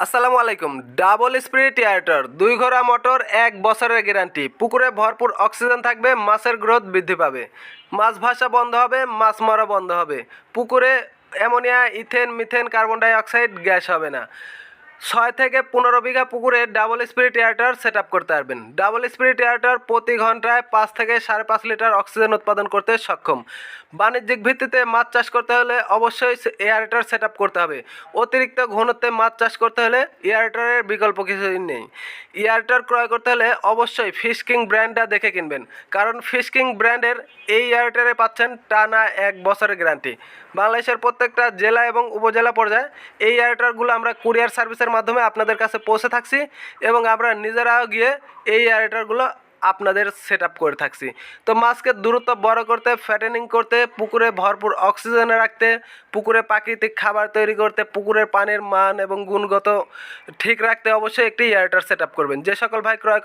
আসসালামু আলাইকুম। Double spirit এয়ারটার 2 ঘোড়া মোটর 1 বছরের গ্যারান্টি। পুকুরে ভরপুর অক্সিজেন থাকবে, মাছের গ্রোথ বৃদ্ধি পাবে, মাছ ভাসা বন্ধ হবে, মাছ মরা বন্ধ হবে, পুকুরে ammonia, ethane, methane, carbon die oxide gas হবে না। 6 থেকে 15 বিঘা পুকুরে ডাবল স্পিরিট এয়ারটার সেট আপ করতে পারবেন। ডাবল স্পিরিট এয়ারটার প্রতি ঘন্টায় 5 থেকে 5.5 লিটার অক্সিজেন উৎপাদন করতে সক্ষম। বাণিজ্যিক ভিত্তিতে মাছ চাষ করতে হলে অবশ্যই এয়ারটার সেট আপ করতে হবে। অতিরিক্ত ঘনত্বে মাছ চাষ করতে হলে এয়ারটারের বিকল্প কিছুই নেই। এয়ারটার ক্রয় করতে হলে অবশ্যই ফিশ কিং ব্র্যান্ডটা দেখে কিনবেন, কারণ ফিশ কিং ব্র্যান্ডের এই এয়ারটারে পাচ্ছেন টানা 1 বছরের গ্যারান্টি। বাংলাদেশের প্রত্যেকটা জেলা এবং উপজেলা পর্যায়ে এই এয়ারটারগুলো আমরা কুরিয়ার সার্ভিসের মাধ্যমে আপনাদের কাছে পৌঁছে থাকছি এবং আমরা নিজেরাও গিয়ে এই এয়ারটারগুলো আপনাদের সেট আপ করে থাকছি। তো মাছকে দ্রুত বড় করতে, ফ্যাটেনিং করতে, পুকুরে ভরপুর অক্সিজেনে রাখতে, পুকুরে প্রাকৃতিক খাবার তৈরি করতে, পুকুরের পানির মান এবং গুণগত ঠিক রাখতে অবশ্যই একটি এয়ারটার সেট আপ করবেন। যে সকল ভাই ক্রয়